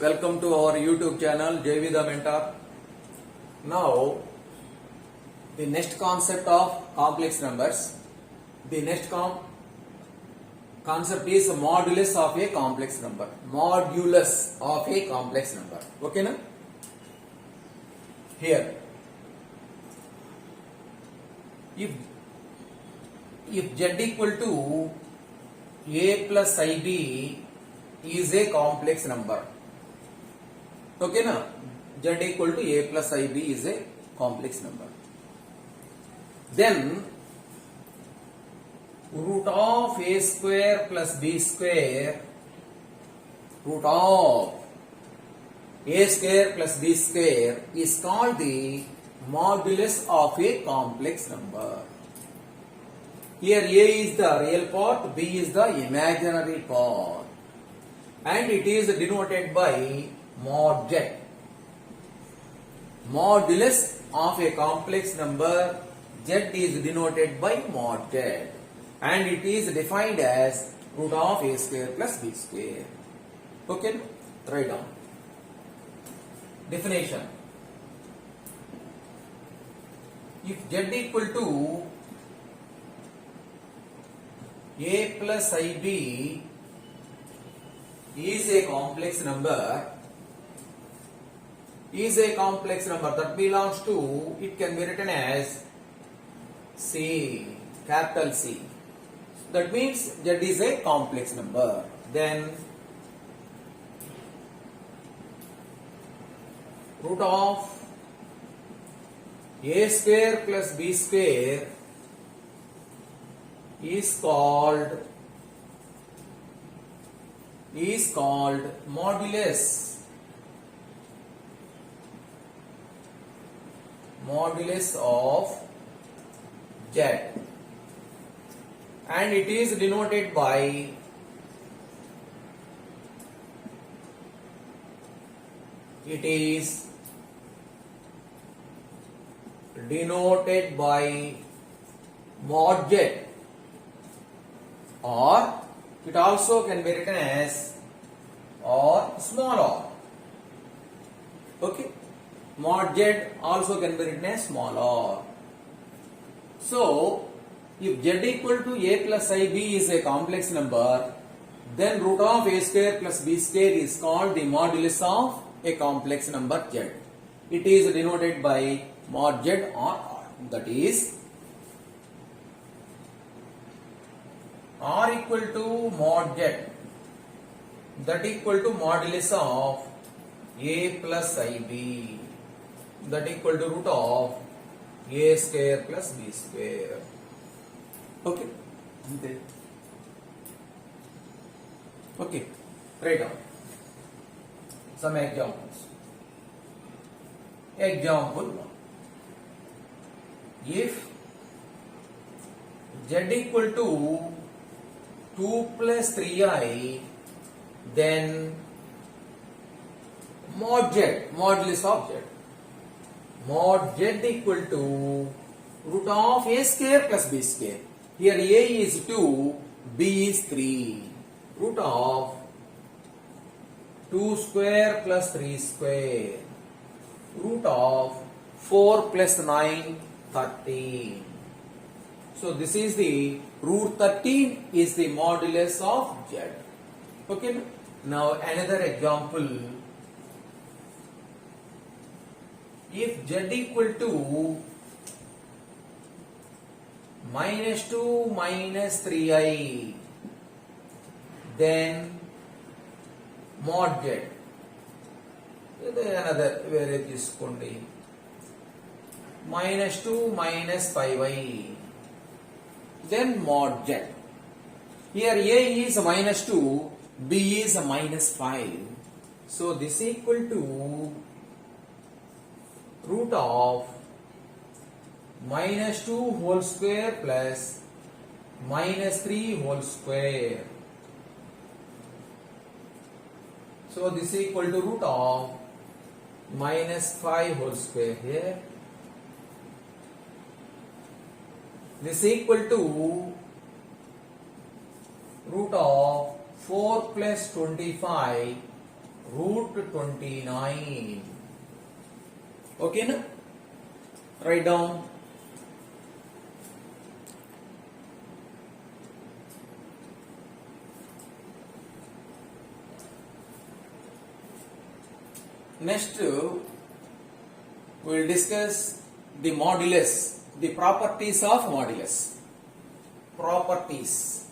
welcome to our YouTube channel JV the Mentor. Now, the next concept of complex numbers. The next concept is modulus of a complex number. Modulus of a complex number. Okay, na? Here, if z equal to a plus ib is a complex number. Okay, na? Z equal to a plus ib is a complex number. Then root of a square plus b square, root of a square plus b square is called the modulus of a complex number. Here a is the real part, b is the imaginary part, and it is denoted by mod z. Modulus of a complex number, z is denoted by mod z, and it is defined as root of a square plus b square. Okay, write down. Definition. If z equal to a plus ib is a complex number, that belongs to, it can be written as C, capital C. That means z is a complex number. Then root of a square plus b square is called modulus of z, and it is denoted by mod z, or it also can be written as or small r. Okay, mod z also can be written as small r. So, if z equal to a plus ib is a complex number, then root of a square plus b square is called the modulus of a complex number z. It is denoted by mod z or r. That is, r equal to mod z, that equal to modulus of a plus ib, that equal to root of a square plus b square. Okay, okay, write down some examples. Example 1. If z equal to 2 plus 3i, then mod z, modulus of z, mod z equal to root of a square plus b square. Here a is 2, b is 3. Root of 2 square plus 3 square. Root of 4 plus 9, 13. So this is the root 13 is the modulus of z. Okay. Now another example. If z equal to minus 2 minus 3i, then mod z. Another where తీసుకోండి, minus 2 minus 5i, then mod z. Here a is minus 2, b is minus 5. So this equal to root of minus 2 whole square plus minus 3 whole square. So this equal to root of minus 5 whole square here. This equal to root of 4 plus 25 root 29. Okay, na? Write down. Next, we will discuss the modulus, the properties of modulus. Properties.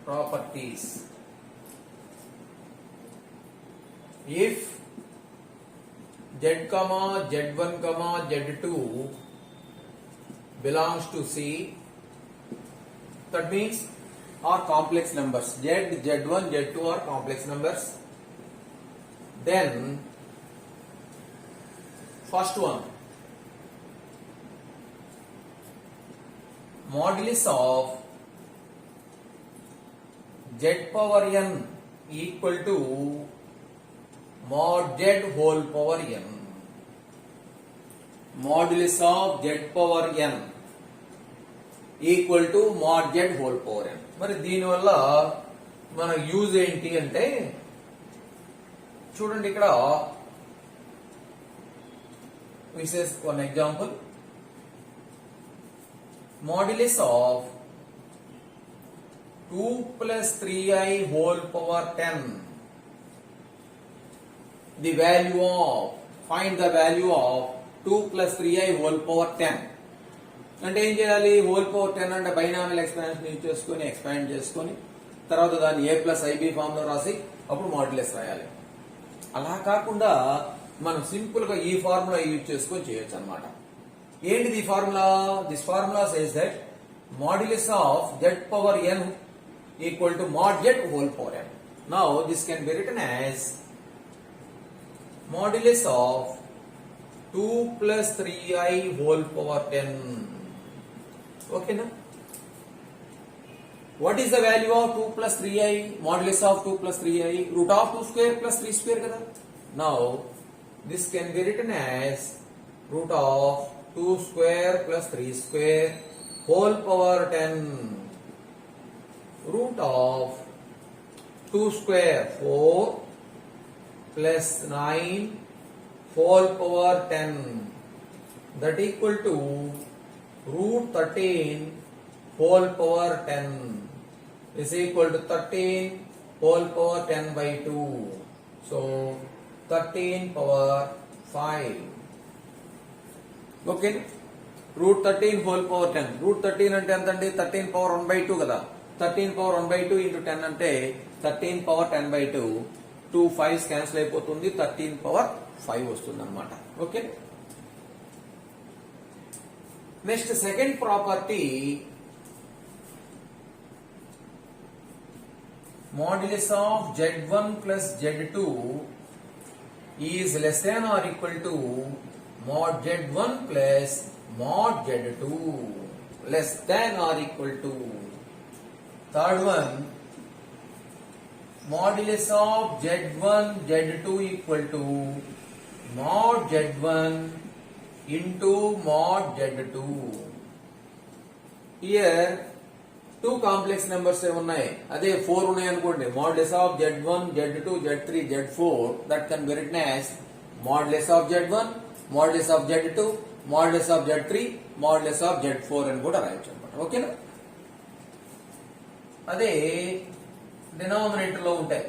Properties. If Z comma Z1 comma Z2 belongs to C, that means are complex numbers. Z, Z1, Z2 are complex numbers. Then first one, modulus of Z power n equal to mod Z whole power n. Modulus of Z power n equal to mod Z whole power n. మరి దీనివల్ల మన use ఏంటి అంటే చూడండి ఇక్కడ vices one example modulus of 2 plus 3i whole power 10, the value of, find the value of 2 plus 3i whole power 10. అంటే ఏం చేయాలి? హోల్ పవర్ 10 అంటే బైనామియల్ ఎక్స్పాన్షన్ యూజ్ చేసుకొని ఎక్స్పాండ్ చేసుకొని తర్వాత దాన్ని a ప్లస్ ఐబి ఫామ్ లో రాసి అప్పుడు మాడ్యులస్ రాయాలి. అలా కాకుండా మనం సింపుల్ గా ఈ ఫార్ములా యూజ్ చేసుకొని చేయొచ్చు అన్నమాట. ఏంటిది ఈ formula? This formula says that modulus of z power n equal to mod z whole power n. Now this can be written as modulus of 2 plus 3i whole power 10. Okay, na? What is the value of 2 plus 3i? Modulus of 2 plus 3i, root of 2 square plus 3 square kada. Now this can be written as root of 2 square plus 3 square whole power 10. Root of 2 square 4 plus 9 whole power 10, that equal to root 13 whole power 10 is equal to 13 whole power 10 by 2. So 13 power 5. Okay, root 13 whole power 10. Root 13 అంటే ఎంత అండి? 13 power 1 by 2 కదా. 13 power 1 by 2 into 10 అంటే 13 power 10 by 2. 2 5s cancel అయిపోతుంది, 13 power 5 వస్తుంది అన్నమాట. Okay, next second property, modulus of Z1 plus Z2 is less than or equal to mod Z1 plus mod Z2, less than or equal to. Third one, modulus of Z1 Z2 equal to mod Z1 into mod Z2. Here two complex numbers ఉన్నాయి, అదే 4 ఉన్నాయి అనుకోండి. Modulus of Z1 Z2 Z3 Z4, that can be written as modulus of Z1 modulus of Z2 modulus of Z3 modulus of Z4 అని కూడా రాయొచ్చు అన్నమాట. ఓకేనా? అదే డినామినేటర్ లో ఉంటాయి.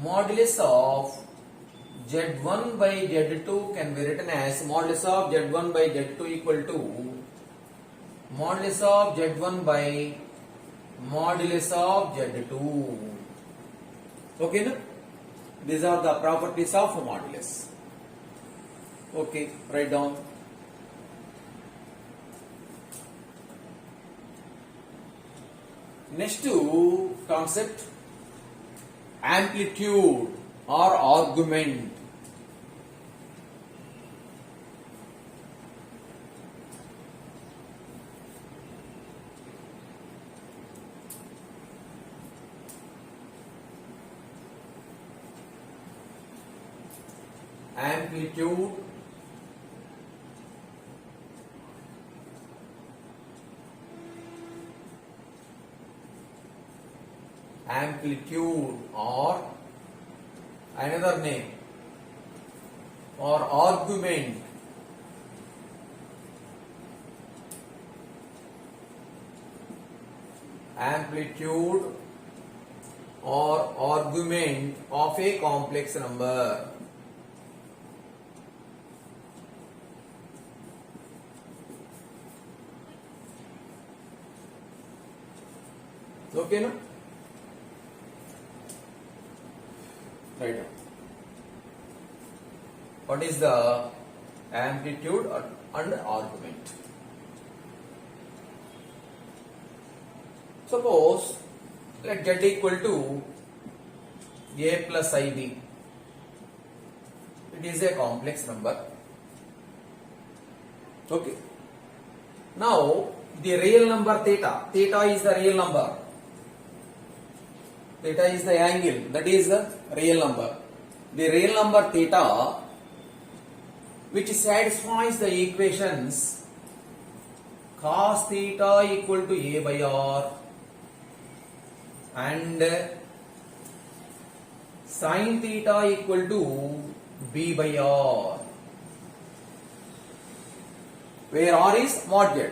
Modulus of Z1 by Z2 can be written as modulus of Z1 by Z2 equal to modulus of Z1 by modulus of Z2. Okay, na? These are the properties of modulus. Okay, write down. Next concept, amplitude or argument. amplitude or another name or argument amplitude or argument of a complex number. Okay, no? Right. What is the amplitude and argument? Suppose let z equal to a plus ib. It is a complex number. Okay. Now the real number theta. Theta is the real number. Theta is the angle. That is the real number. The real number theta, which satisfies the equations cos theta equal to a by r and sin theta equal to b by r, where r is mod z,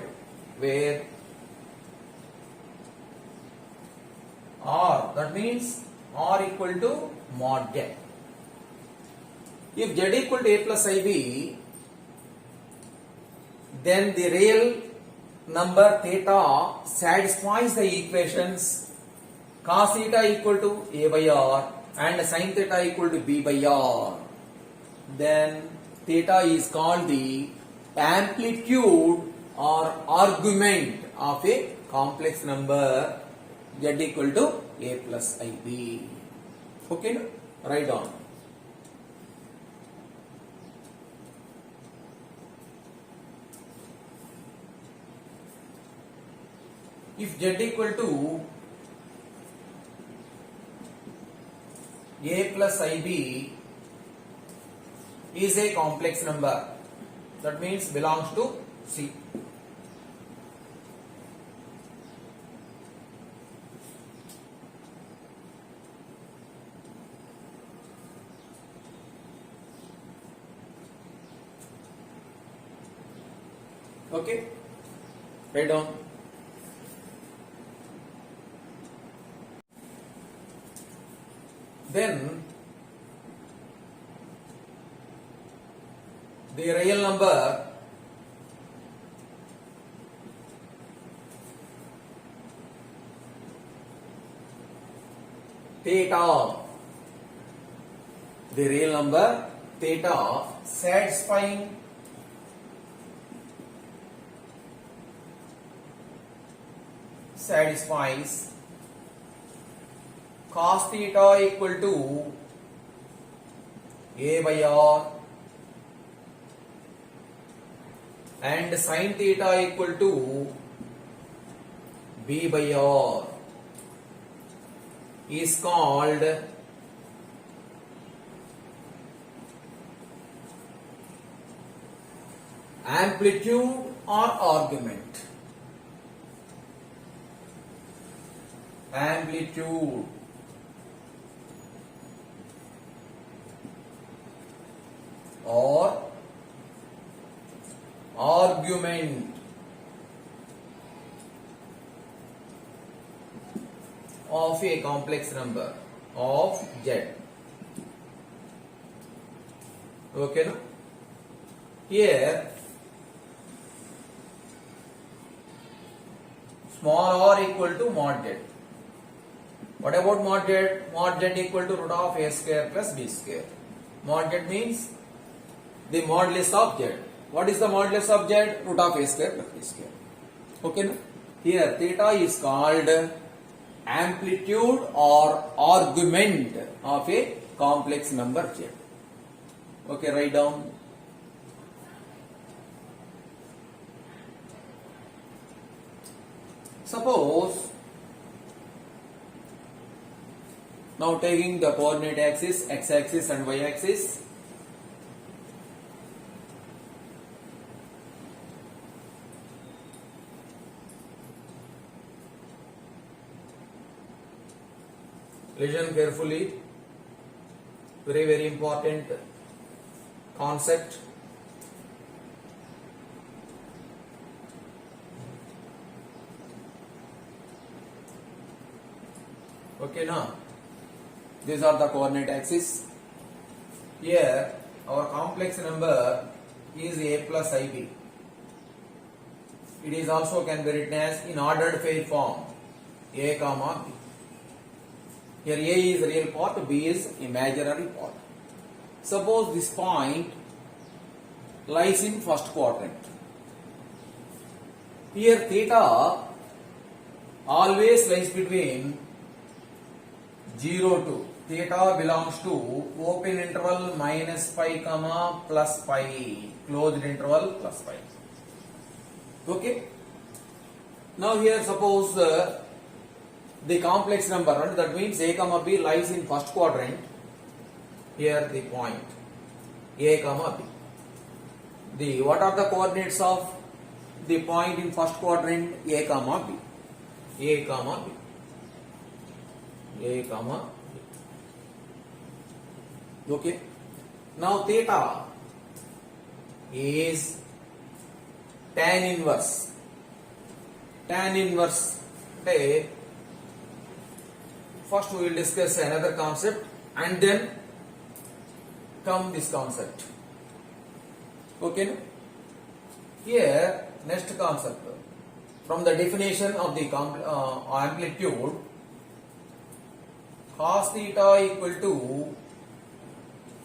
where r, that means r equal to mod z. If z equal to a plus ib, then the real number theta satisfies the equations cos theta equal to a by r and sin theta equal to b by r. Then theta is called the amplitude or argument of a complex number z equal to a plus ib. Okay, no? Write down. If z equal to a plus ib is a complex number, that means belongs to C. Okay, write down. Then the real number theta, the real number theta satisfying satisfies cos theta equal to a by r and sin theta equal to b by r is called amplitude or argument. Amplitude or argument of a complex number of z. Okay, no? Here small r equal to mod z. What about mod z? Mod z equal to root of a square plus b square. Mod z means the modulus of z. What is the modulus of z? Root of a square plus b square. Okay, no? Here theta is called amplitude or argument of a complex number z. Okay, write down. Suppose now taking the coordinate axis, x axis and y axis, Listen carefully. Very, very important concept. Okay, now these are the coordinate axes. Here our complex number is a plus ib. It is also can be written as in ordered pair form a comma b. Here a is real part, b is imaginary part. Suppose this point lies in first quadrant. Here theta always lies between 0 to theta belongs to open interval minus pi comma plus pi, closed interval plus pi. Okay. Now here suppose the complex number, that means a comma b lies in first quadrant. Here the point a comma b. The what are the coordinates of the point in first quadrant? A comma b. A comma b. A comma b. Okay. Now theta is tan inverse. Tan inverse. Okay. First we will discuss another concept and then come this concept. Okay. Here next concept. From the definition of the amplitude, cos theta equal to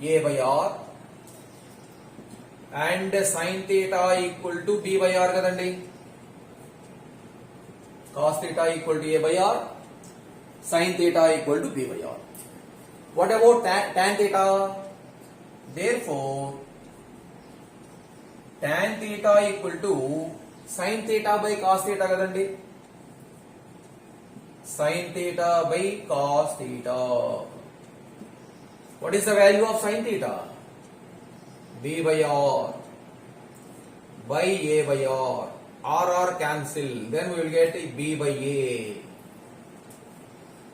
a by r and sin theta equal to b by r kadandi. Cos theta equal to a by r, sin theta equal to b by r. What about tan theta? Therefore, tan theta equal to sin theta by cos theta kadandi. Sin theta by cos theta. What is the value of sin theta? B by r by a by r. R cancel. Then we will get b by a.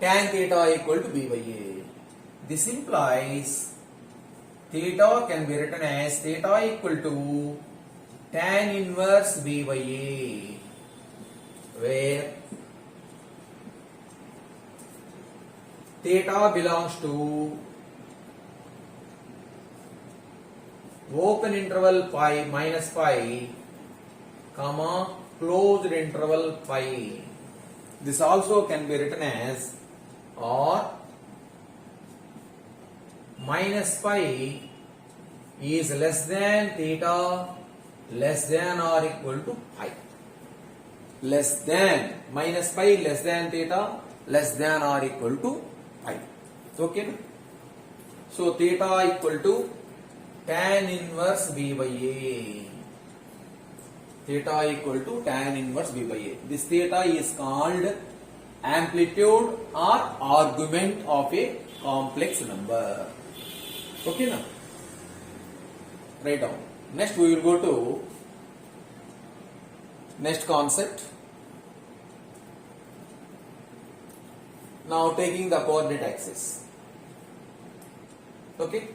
Tan theta equal to b by a. This implies theta can be written as theta equal to tan inverse b by a, where theta belongs to open interval pi minus pi comma closed interval pi. This also can be written as or minus pi is less than theta less than or equal to pi. Less than minus pi less than theta less than or equal to pi. Okay. So theta equal to tan inverse b by a. Theta equal to tan inverse b by a. This theta is called amplitude or argument of a complex number. Okay now. Write down. Next we will go to next concept. Now taking the coordinate axis. Okay.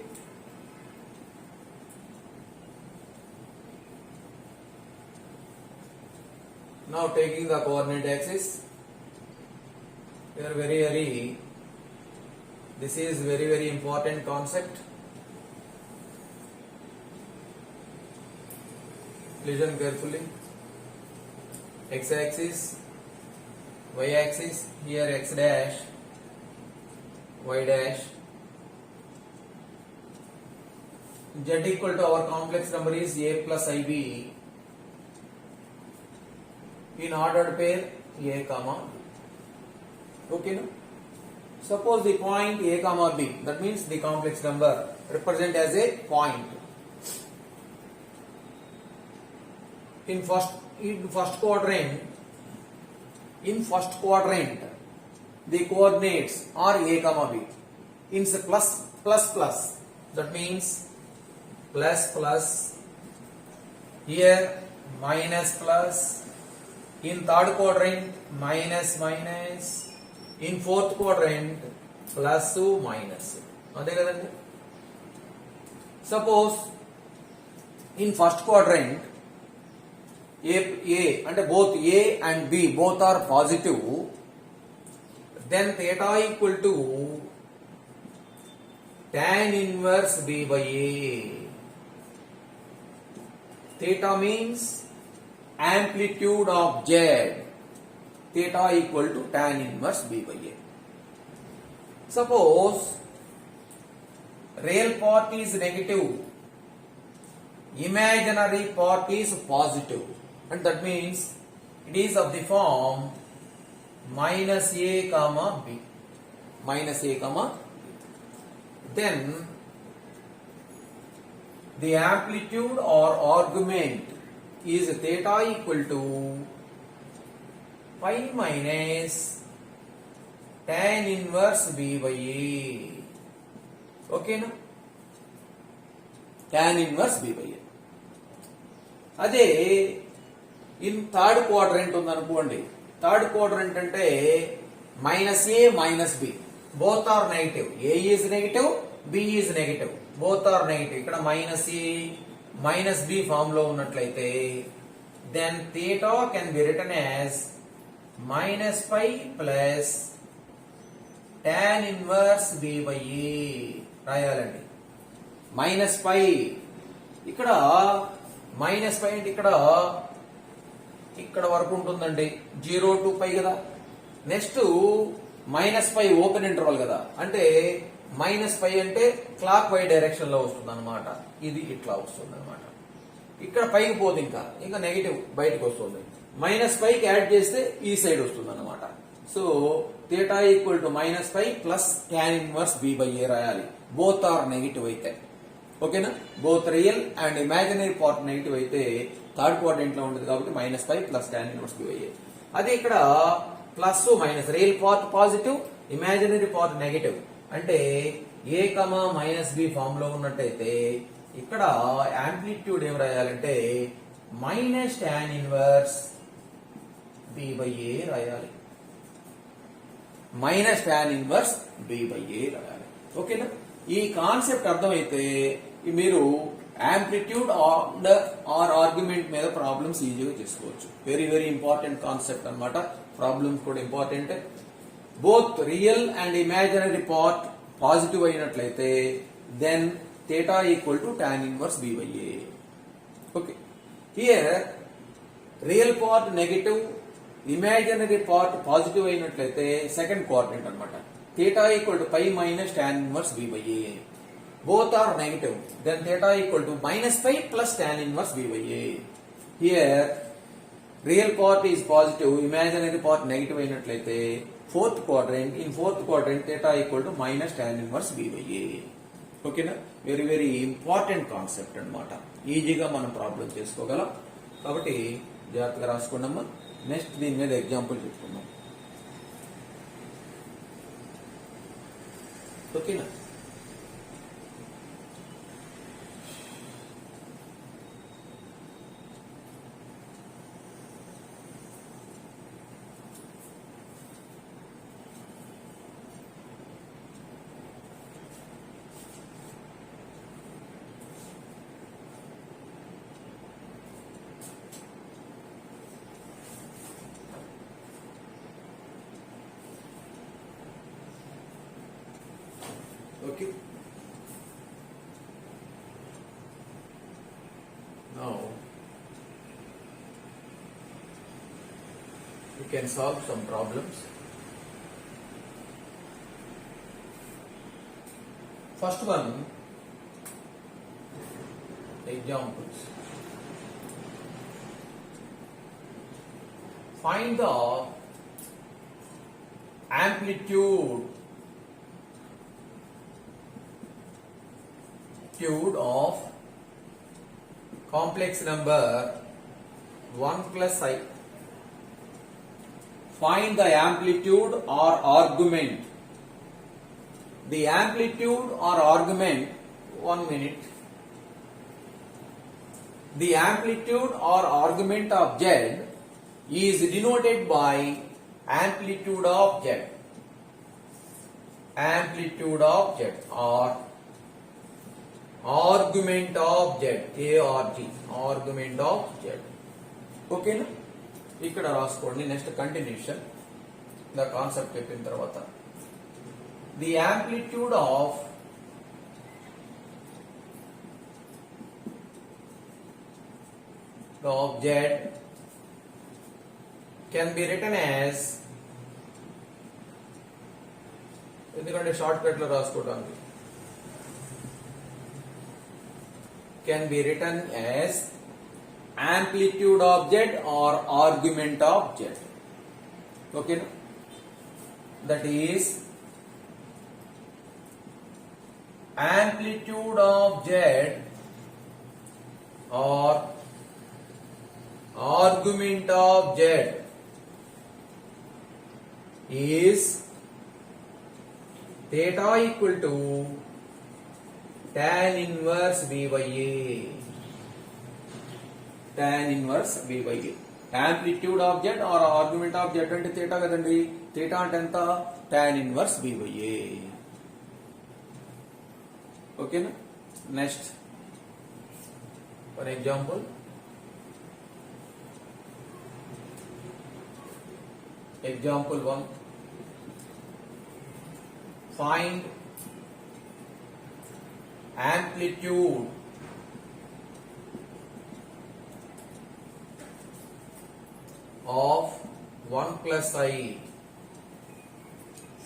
Now taking the coordinate axis. We are very this is very important concept. Listen carefully. X axis, y axis, here x dash, y dash. Z equal to our complex number is a plus ib. In ordered pair a comma b. Okay, no? Suppose the point a comma b, that means the complex number represent as a point. In first quadrant, the coordinates are a comma b. In plus, that means plus, here minus plus. In third quadrant, minus. In fourth quadrant, plus minus అంతే కదండి. Suppose in first quadrant A అంటే both A and B both are positive, then theta equal to tan inverse b by a. Theta means amplitude of z. Theta equal to tan inverse b by a. Suppose real part is negative, imaginary part is positive, and that means it is of the form minus a comma b, minus a comma b. Then the amplitude or argument is theta equal to pi minus tan inverse b by a. Okay na? Tan inverse b by a. అదే in third quadrant ఉందనుకోండి, third quadrant అంటే minus A minus B both are negative, A is negative B is negative, both are negative. ఇక్కడ minus A minus B form లో ఉన్నట్లయితే then theta can be written as minus pi plus tan inverse B by A రాయాలండి. Minus pi ఇక్కడ minus పై అంటే ఇక్కడ వరకు ఉంటుందండి, 0 to π కదా. Next minus pi open interval కదా, అంటే మైనస్ పై అంటే క్లాక్ వై డైరెక్షన్ లో వస్తుంది అనమాట. ఇది ఇట్లా వస్తుంది అనమాట. ఇక్కడ పైకి పోదు, ఇంకా నెగిటివ్ బయటకు వస్తుంది. మైనస్ పైకి యాడ్ చేస్తే ఈ సైడ్ వస్తుంది అనమాట. So theta equal to minus pi plus tan inverse B by A రాయాలి, బోత్ ఆర్ నెగిటివ్ అయితే. ఓకేనా? Both real and imaginary part negative అయితే థర్డ్ క్వాడ్రంట్ లో ఉంటుంది కాబట్టి minus pi plus tan inverse B by A. అదే ఇక్కడ plus minus, real part positive, imaginary part negative అంటే A comma minus B form లో ఉన్నట్టయితే ఇక్కడ యాంప్లిట్యూడ్ ఏం రాయాలంటే minus tan inverse B by A రాయాలి, minus tan inverse B by A రాయాలి. ఓకేనా? ఈ కాన్సెప్ట్ అర్థమైతే మీరు యాంప్లిట్యూడ్ ఆర్ ఆర్గ్యుమెంట్ మీద ప్రాబ్లమ్స్ ఈజీగా చేసుకోవచ్చు. వెరీ వెరీ ఇంపార్టెంట్ కాన్సెప్ట్ అన్నమాట. ప్రాబ్లమ్స్ కూడా important. Both real and imaginary part positive అయినట్లయితే then theta equal to tan inverse B by A. Okay, here real part negative, imaginary part positive అయినట్లయితే second quadrant అన్నమాట. Theta equal to pi minus tan inverse B by A. Both are negative, then theta equal to minus pi plus tan inverse b by a. Here real part is positive, imaginary part negative అయినట్లయితే fourth quadrant, in fourth quadrant theta equal to minus tan inverse b by a. ఓకేనా? Very very important concept అన్నమాట. ఈజీగా మనం problem చేసుకోగలం కాబట్టి జాగ్రత్తగా రాసుకున్నామా. Next దీని మీద ఎగ్జాంపుల్ చెప్పుకుందాం. ఓకేనా? Okay. Now we can solve some problems. First one, examples. Find the amplitude of complex number 1 plus I. Find the amplitude or argument. The amplitude or argument, 1 minute. The amplitude or argument of Z is denoted by amplitude of Z. amplitude of z or argument of z, arg, argument of z. ఓకేనా? ఇక్కడ రాసుకోండి. Next continuation the concept చెప్పిన తర్వాత the amplitude of the object can be written as, ఎందుకంటే short cut లో రాసుకోవడానికి, can be written as amplitude of z or argument of z. Okay, that is amplitude of z or argument of z is theta equal to tan inverse b by a. Tan inverse b by a. Amplitude of z or argument of z అంటే theta కదండి. theta అంటే ఎంత? tan inverse b by a. ఓకేనా? Next for example, example 1, find amplitude of 1 plus I.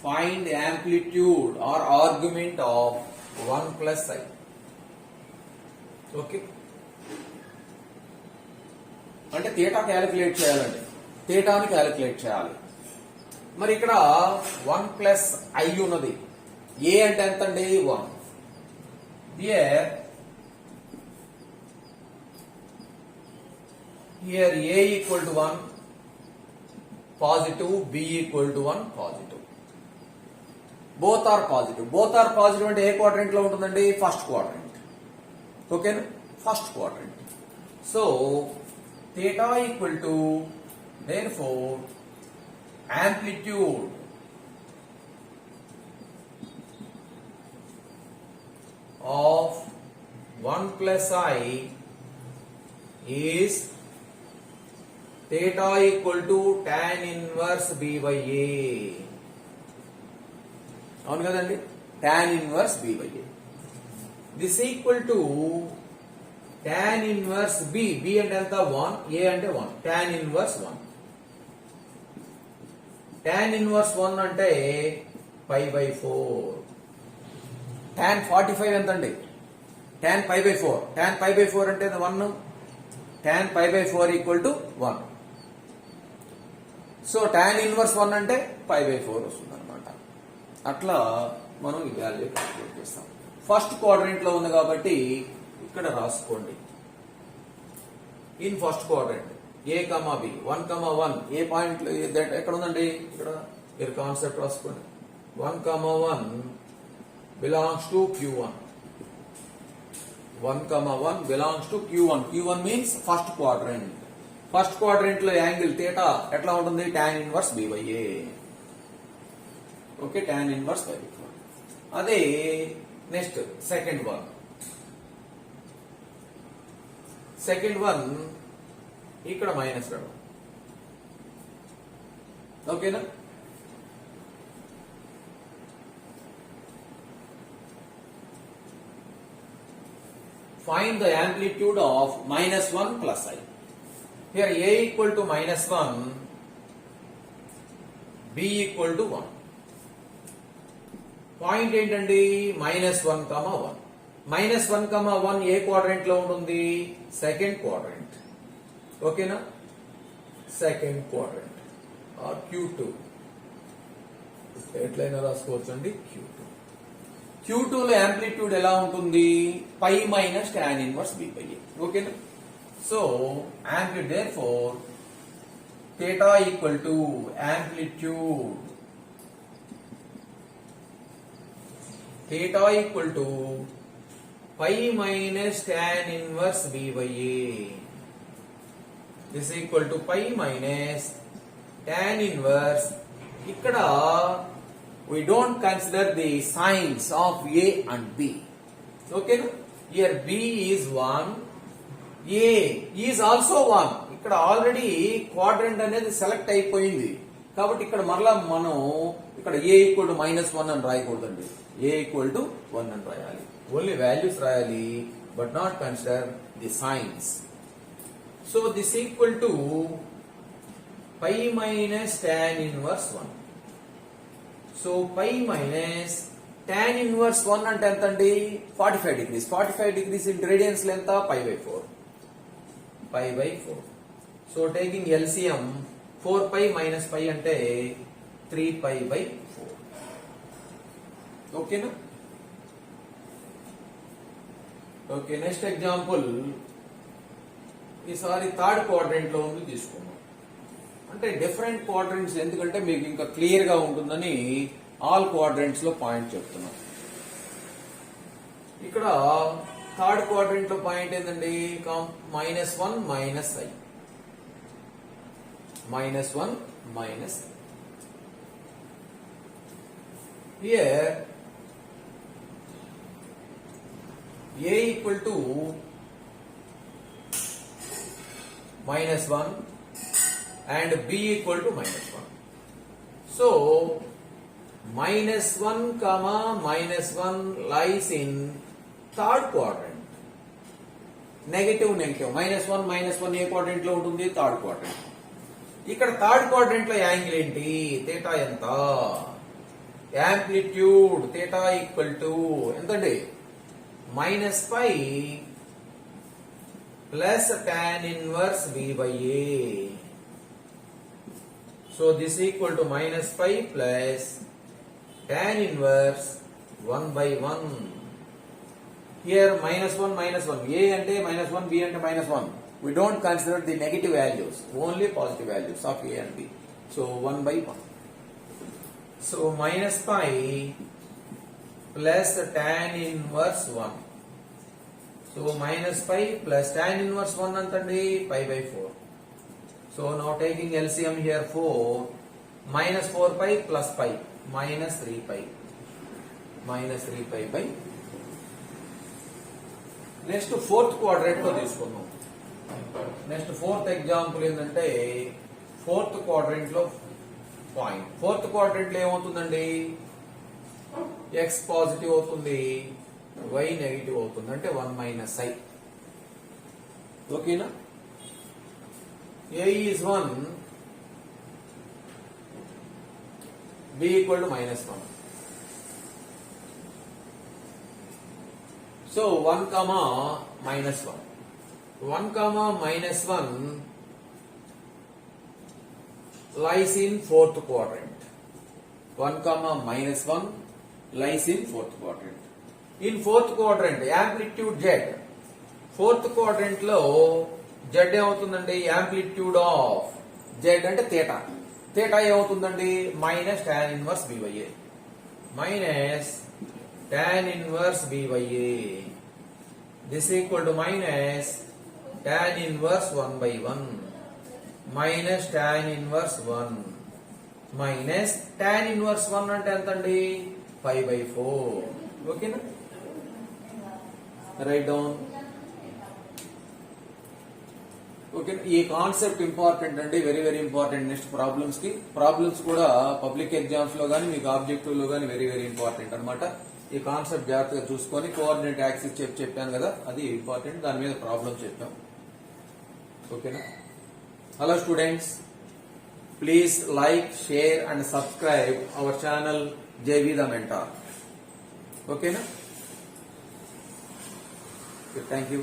Find amplitude or argument of 1 plus I. Okay, అంటే theta calculate చేయాలండి. థీటాని calculate చేయాలి. మరి ఇక్కడ 1 ప్లస్ ఐ ఉన్నది. ఏ అంటే ఎంత అండి? 1. Here A equal to 1 positive, B equal to 1 positive. Both are positive. Both are positive అంటే ఏ క్వాడ్రంట్ లో ఉంటుందండి? First quadrant. ఓకేనా? First quadrant. So theta equal to, therefore amplitude of 1 plus I is theta equal to tan inverse b by a. అవును కదండి? tan inverse b by a. This equal to tan inverse b. b అంటే ఎంత? 1. a అంటే 1. tan inverse 1. tan inverse 1 అంటే pi by 4. tan 45 ఎంత అండి? tan pi by 4. tan pi by 4 అంటే 1. tan pi by 4 equal to 1. So tan inverse 1 అంటే pi by 4 వస్తుంది అనమాట. అట్లా మనం ఈ వాల్యూ క్యాలిక్యులేట్ చేస్తాం. ఫస్ట్ క్వాడ్రంట్ లో ఉంది కాబట్టి ఇక్కడ రాసుకోండి. In first quadrant A comma B, 1, 1 A point ఎక్కడ ఉందండి? ఇక్కడ మీరు కాన్సెప్ట్ రాసుకోండి. 1, 1 belongs to Q1. 1, 1 belongs to Q1. Q1 means first quadrant. First quadrant లో యాంగిల్ థీటా ఎట్లా ఉంటుంది? tan inverse b by a. Okay, tan inverse by a. అదే next second one. Second one ఇక్కడ మైనస్ రావడం. ఓకేనా? Find the amplitude of -1 plus I. Here a equal to -1, b equal to 1. Point ఏంటండి? -1, 1. -1, 1 ఏ quadrant లో ఉంటుంది? Second quadrant. ఓకేనా? Second quadrant or Q2. ఎట్లయినా రాసుకోవచ్చు అండి Q2. Q2 లో యాంప్లిట్యూడ్ ఎలా ఉంటుంది? Pi minus tan inverse b by a. ఓకేనా? So amplitude, therefore theta equal to amplitude, theta equal to pi minus tan inverse b by a. This equal to pi minus tan inverse. ఇక్కడ we don't consider the signs of A and B. Okay, here B is 1, A is also 1. ఇక్కడ already quadrant అనేది select అయిపోయింది కాబట్టి ఇక్కడ మరలా మనం ఇక్కడ A equal to -1 అని రాయకూడదండి. A ఈక్వల్ టు 1 అని రాయాలి. ఓన్లీ వాల్యూస్ రాయాలి but not consider the signs. So this equal to pi minus tan inverse 1. So pi minus tan inverse 1 అంటే ఎంత అండి? 45 degrees. 45 degrees in radians ఎంత? pi by 4. pi by 4. So taking LCM 4 pi minus pi అంటే 3 pi by 4. ఓకేనా? Okay, next example ఈసారి third quadrant లో ఉంది తీసుకున్నాం. అంటే డిఫరెంట్ క్వాడ్రంట్స్ ఎందుకంటే మీకు ఇంకా క్లియర్ గా ఉంటుందని ఆల్ క్వాడ్రంట్స్ లో పాయింట్ చెప్తున్నాం. ఇక్కడ థర్డ్ క్వాడ్రంట్ లో పాయింట్ ఏంటండి? -1 minus i. -1 minus i. Here A equal to -1 and B equal to -1. So -1 comma -1 lies in third quadrant. Negative -1 ఏ క్వాడ్రంట్ లో ఉంటుంది? Third quadrant. ఇక్కడ థర్డ్ క్వాడ్రంట్ లో యాంగిల్ ఏంటి? థీటా ఎంత? యాంప్లిట్యూడ్ థీటా ఈక్వల్ టు ఎంతండి? -π plus tan inverse b by a. So this equal to -π plus tan inverse 1 by 1. Here -1 a అంటే -1, b అంటే -1. We don't consider the negative values, only positive values of a and b. So 1 by 1. So -π plus tan inverse 1. So -π plus tan inverse 1 antandi pi by 4. So now taking LCM here 4, -4π plus pi, -3π by. Next fourth quadrant lo తీసుకుందాం. Next fourth example ఏంటంటే fourth quadrant లో point. Fourth quadrant లో ఏమవుతుందండి? x positive అవుతుంది, y negative అవుతుంది. అంటే 1 minus i. ఓకేనా? a is 1, b equal to -1. So 1 comma -1. 1 comma -1 lies in fourth quadrant. 1 comma -1 lies in fourth quadrant. In fourth quadrant amplitude z. Fourth quadrant లో z ఏమవుతుందండి? Amplitude of z అంటే theta. Theta ఏమవుతుందండి? Minus tan inverse b by a. Minus tan inverse b by a. This equal to minus tan inverse 1 by 1 minus tan inverse 1 minus tan inverse 1 అంటే ఎంతండి? 5 by 4. ఓకేనా? Right down. Okay, ఈ concept important అండి, very very important. Next problems కూడా public exams లో గానీ మీకు objective లో గానీ వెరీ వెరీ ఇంపార్టెంట్ అన్నమాట. ఈ కాన్సెప్ట్ జాగ్రత్తగా చూసుకొని కోఆర్డినేట్ యాక్సిస్ చెప్పాను కదా, అది ఇంపార్టెంట్. దాని మీద ప్రాబ్లం చెప్పాం. ఓకేనా? Hello students, please like, share and subscribe our channel JV the Mentor. ఓకేనా? Thank you.